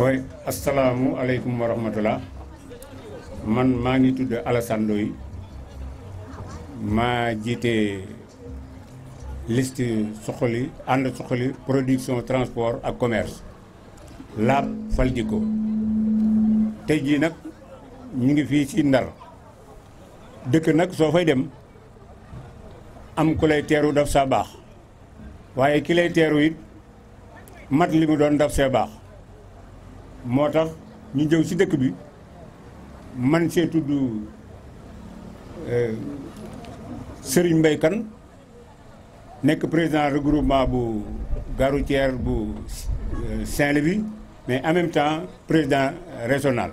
Oui, assalamu alaikum wa rahmatullah. Man maa ngi tudd Alassane Ndoye maa jiite liste Suxali ànd Suxali production transport ak commerce Laab Faldiko tey jii nag ñu ngi fii ci Ndar dëkk nag soo fay dem am ku lay teeru daf saa baax waaye ki lay teeru it mat li mu doon daf see baax moo tax ñu jëw ci dëkk bi man see tudd Serigne Mbaye Kane nekk président regroupement bu gare routière bu Saint-Louis mais en même temps président régional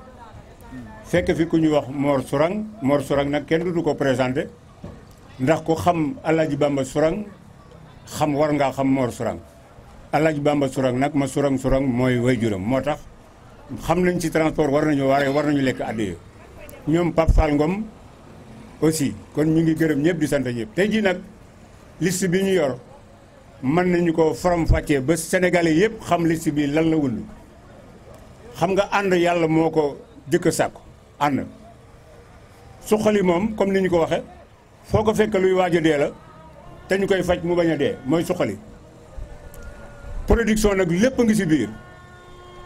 fekk fi ku ñu wax Mor Sourang nag kenn du ko présenté ndax ku xam Alaaji Bamba Sourang xam war ngaa xam Mor Sourang Alaaji Bamba Sourang nag ma Sourang mooy waajuram moo tax xam nañ ci transport war nañu lekk addiya ñoom Pape Fall Ngom aussi kon ñu ngi gërëm ñëpp di sant ñëpp tey jii nag liste bi ñu yor mën nañu ko faram-fàccee ba sénégalais yëpp xam liste bi lan la wund xam nga ànd yàlla moo ko jëkk a sàkku ànd Suxali moom comme ni ñu ko waxe foo ko fekk luy waaj a dee la te ñu koy faj mu bañ a dee mooy Suxali production nag lépp ngi ci biir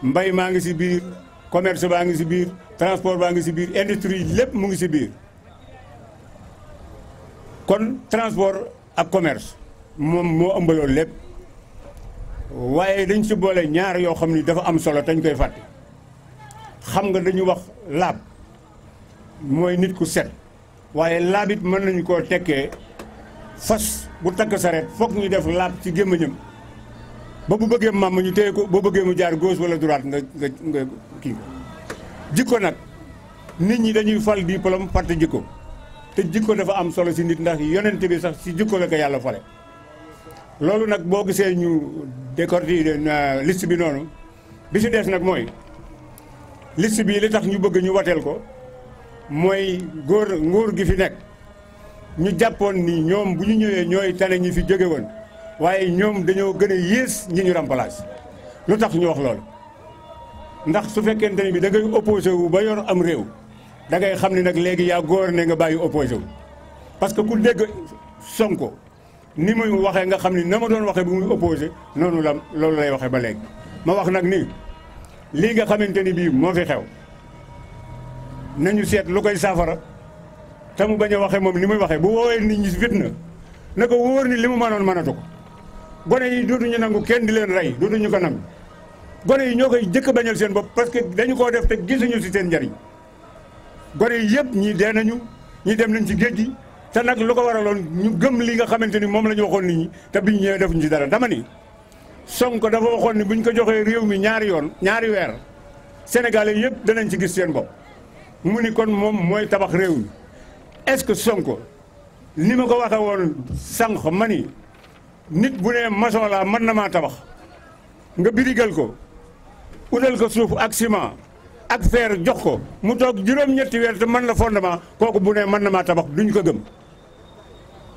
mbay maa ngi ci biir commerce baa ngi ci biir transport baa ngi ci biir industrie lépp mu ngi ci biir kon transport ak commerce moom moo ëmbaloon lépp waaye dañ ci boole ñaar yoo xam ni dafa am solo dañ koy fàtte xam nga dañu wax laab mooy nit ku set waaye laab it mën nañu koo tekkee fas bu takk sareet foog ñu def laab ci gémmiñam ba bu bëggee maam ñu téye ko boo bëggee mu jaar gauche wala droite nga kii ko jikko nag nit ñi dañuy fal diplôme fàtte jikko te jikko dafa am solo si nit ndax yonent bi sax si jikko la ko yàlla fale loolu nag boo gisee ñu décortiquer liste bi noonu bi si des nag mooy liste bi li tax ñu bëgg ñu wateel ko mooy nguur gi fi nekk ñu jàppoon ni ñoom bu ñu ñëwee ñooy tane ñi fi jóge woon waaye ñoom dañoo gën a yées ñi ñu remplace lu tax ñu wax loolu ndax su fekkente ne bi da ngay opposé wu ba yor am réew da ngay xam ne nag léegi yaa góor ne nga bàyyi opposé wu parce que ku dégg Sonko ni muy waxee nga xam ni na ma doon waxee bu muy opposé noonu la loolu lay waxee ba léegi ma wax nag ni lii nga xamante ni bii moo fi xew nañu seet lu koy saafara te mu bañ a waxee moom ni muy waxee bu woowee nit ñi fitna na ko wóor ni li mu mënoon mënatu ko gone yi dootuñu nangu kenn di leen rey dootuñu ko nangu gone yi ñoo koy jëkk bañal seen bopp parce que dañu koo def te gisuñu si seen njariñ gone yi yëpp ñii dee nañu ñii dem nañ ci géej gi te nag lu ko waraloon ñu gëm li nga xamante ni moom la ñu waxoon nit ñi te biñ ñëwee defuñu ci dara dama ni Sonko dafa waxoon ni buñ ko joxee réew mi ñaari weer Sénégalais yëpp danañ ci gis seen bopp mu ni kon moom mooy tabax réew mi est-ce que Sonko ni ma ko waxee woon sànq ma ni nit bu ne maçon la mën na maa tabax nga birigal ko utal ko suuf ak ciment ak fer jox ko mu toog juróom-ñetti weer te mën la fondement kooku bu ne mën na maa tabax duñ ko gëm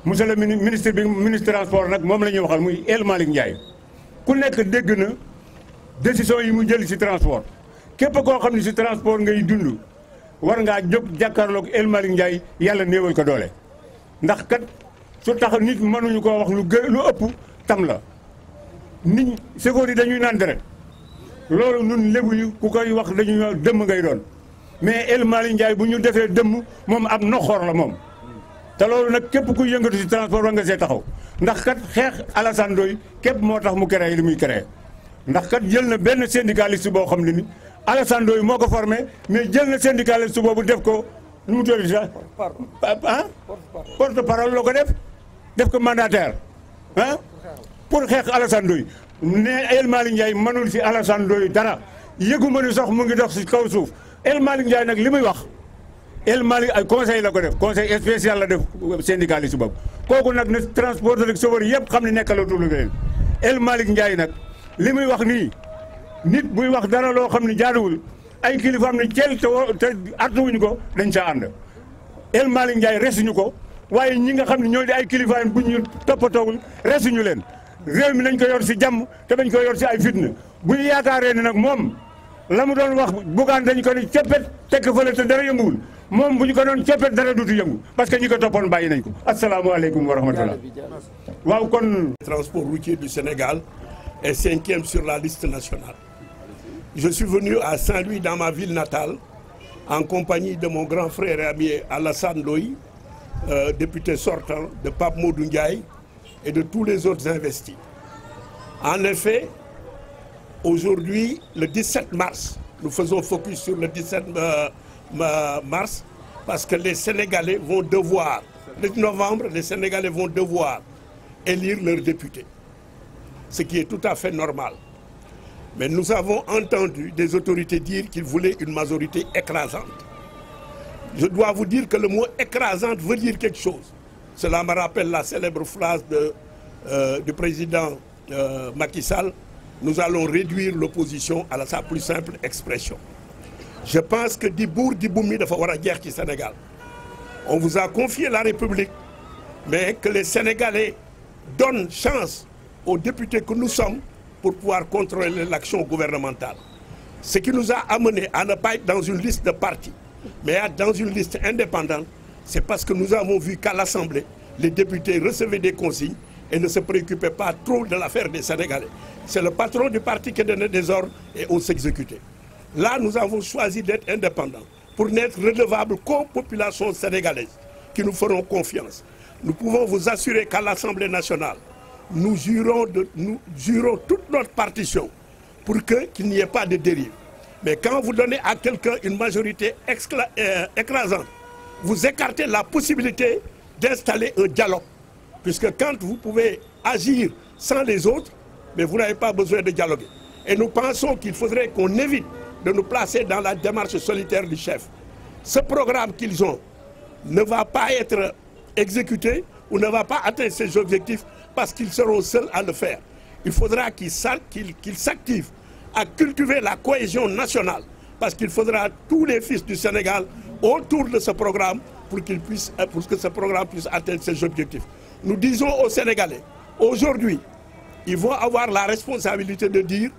monsieur le ministre transport nag moom la ñuy waxal muy El Malick Ndiaye ku nekk dégg na décision yi mu jël ci transport képp koo xam ne ci transport ngay dund war ngaa jóg jàkkaarloog El Malick Ndiaye yàlla néewal ko doole ndax kat su tax nit mënuñu koo wax lu ëpp tam la nit secours yi dañuy naan deret loolu nun lébu yi ku koy wax dañuy dëmm ngay doon mais El Malick Ndiaye bu ñu defee dëmm moom ab noxoor la moom te loolu nag képp ku yëngatu ci transport war nga see taxaw ndax kat xeex Alassane Ndoye képp moo tax mu créé li muy créé ndax kat jël na benn syndicaliste boo xam ne ni Alassane Ndoye moo ko formé mais jël na syndicaliste boobu def ko nu mu tudd sax porte parole la ko def ko mandataire pour xeex Alassane Ndoye ne El Malick Ndiaye mënul si Alassane Ndoye dara yëguma ni sax mu ngi dox si kaw suuf El Malick Ndiaye nag li muy wax El Malick ay conseil la ko def conseil spécial la def syndicaliste boobu kooku nag ne transporteur ak chauffeur yëpp xam ne nekkalatul leen El Malick Ndiaye nag li muy wax nii nit buy wax dara loo xam ne jaaduwul ay kilifaam ne ceel te artuwuñu ko dañ sa ànd El Malick Ndiaye resuñu ko waaye ñi nga xam ne ñoo di ay kilifaam bu ñu toppatoowul resuñu leen réew mi nañ ko yor si jàmm te bañ ko yor si ay fitna bu ñu yaakaaree ne nag moom la mu doon wax Bougane dañu ko ni coppet tekk fële te dara yënguwul moom bu ñu ko doon coppet dara duutu yëngu parce que ñi ko toppoon bàyyi nañ ko asalaamaaleykum wa rahmatullah. waaw kon. Transport routier du Sénégal est 5e sur la liste nationale. Je suis venu à Saint-Louis dans ma ville natale en compagnie de mon grand frère et ami Alassane Ndoye, député sortant, de Pape Modou Ndiaye et de tous les autres investis. En effet, aujourd'hui, le 17 mars, nous faisons focus sur le 17 mars parce que les Sénégalais vont devoir, le 10 novembre, les Sénégalais vont devoir élire leurs députés, ce qui est tout à fait normal. Mais nous avons entendu des autorités dire qu'ils voulaient une majorité écrasante. Je dois vous dire que le mot écrasante veut dire quelque chose. Cela me rappelle la célèbre phrase du président Macky Sall: nous allons réduire l'opposition à sa plus simple expression. Je pense que di buur di bumi dafa war a jeex ci Sénégal. On vous a confié la République, mais que les Sénégalais donnent chance aux députés que nous sommes pour pouvoir contrôler l'action gouvernementale. Ce qui nous a amené à ne pas être dans une liste de partis, mais à être dans une liste indépendante, c'est parce que nous avons vu qu'à l'Assemblée, les députés recevaient des consignes et ne se préoccupaient pas trop de l'affaire des Sénégalais. C'est le patron du parti qui donnait des ordres et on s'exécutait. Là, nous avons choisi d'être indépendants pour n'être redevables qu'aux populations sénégalaises qui nous feront confiance. Nous pouvons vous assurer qu'à l'Assemblée nationale, nous jurons toute notre partition pour qu'il n'y ait pas de dérive. Mais quand vous donnez à quelqu'un une majorité écrasante, vous écartez la possibilité d'installer un dialogue. Puisque quand vous pouvez agir sans les autres, mais vous n'avez pas besoin de dialoguer. Et nous pensons qu'il faudrait qu'on évite de nous placer dans la démarche solitaire du chef. Ce programme qu'ils ont ne va pas être exécuté ou ne va pas atteindre ses objectifs parce qu'ils seront seuls à le faire. Il faudra qu'ils s'activent à cultiver la cohésion nationale parce qu'il faudra tous les fils du Sénégal autour de ce programme pour que ce programme puisse atteindre ses objectifs. Nous disons aux Sénégalais, aujourd'hui, ils vont avoir la responsabilité de dire: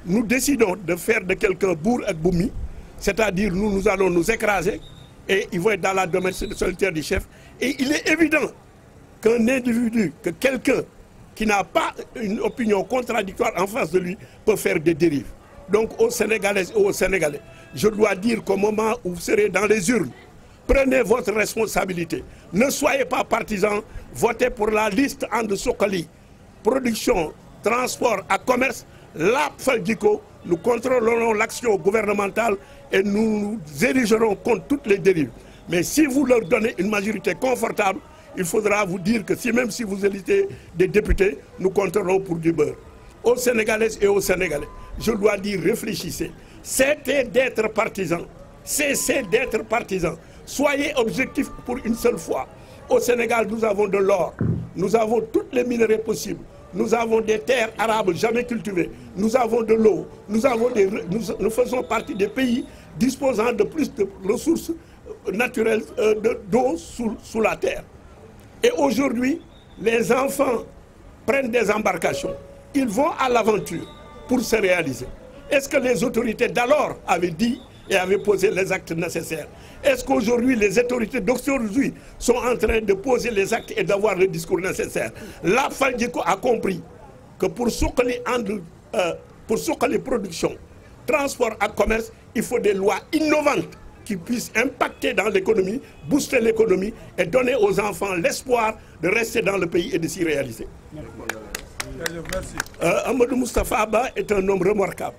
nous décidons de faire de quelqu'un bourg et boumi, c'est-à-dire nous allons nous écraser et ils vont être dans la domaine solitaire du chef. Et il est évident qu'un individu, que quelqu'un qui n'a pas une opinion contradictoire en face de lui peut faire des dérives. Donc aux Sénégalaises et aux Sénégalais, je dois dire qu'au moment où vous serez dans les urnes, prenez votre responsabilité. Ne soyez pas partisans, votez pour la liste And Suxali, production, transport et commerce. Là, nous contrôlerons l'action gouvernementale et nous nous érigerons contre toutes les dérives. Mais si vous leur donnez une majorité confortable, il faudra vous dire que même si vous élisez des députés, nous compterons pour du beurre. Aux Sénégalaises et aux Sénégalais, je dois dire, réfléchissez. Cessez d'être partisans. Cessez d'être partisans. Soyez objectifs pour une seule fois. Au Sénégal, nous avons de l'or. Nous avons toutes les minerais possibles. Nous avons des terres arables jamais cultivées. Nous avons de l'eau. Nous faisons partie des pays disposant de plus de ressources naturelles d'eau sous la terre. Et aujourd'hui, les enfants prennent des embarcations. Ils vont à l'aventure pour se réaliser. Est-ce que les autorités d'alors avaient dit et avaient posé les actes nécessaires? Est-ce qu'aujourd'hui, les autorités d'aujourd'hui sont en train de poser les actes et d'avoir le discours nécessaire? La Faldiko a compris que pour Suxali production, transport et commerce, il faut des lois innovantes qui puissent impacter dans l'économie, booster l'économie et donner aux enfants l'espoir de rester dans le pays et de s'y réaliser. Amadou Moustapha Ba est un homme remarquable.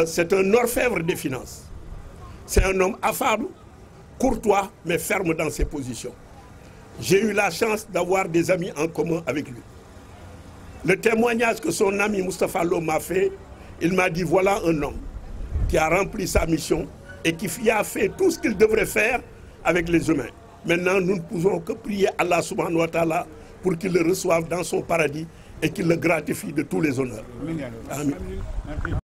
C'est un orfèvre des finances. C'est un homme affable, courtois, mais ferme dans ses positions. J'ai eu la chance d'avoir des amis en commun avec lui. Le témoignage que son ami Moustapha Lo m'a fait, il m'a dit: voilà un homme qui a rempli sa mission et qui a fait tout ce qu'il devrait faire avec les humains. Maintenant, nous ne pouvons que prier Allah subhanahu wa ta'ala pour qu'il le reçoive dans son paradis et qu'il le gratifie de tous les honneurs. Amen.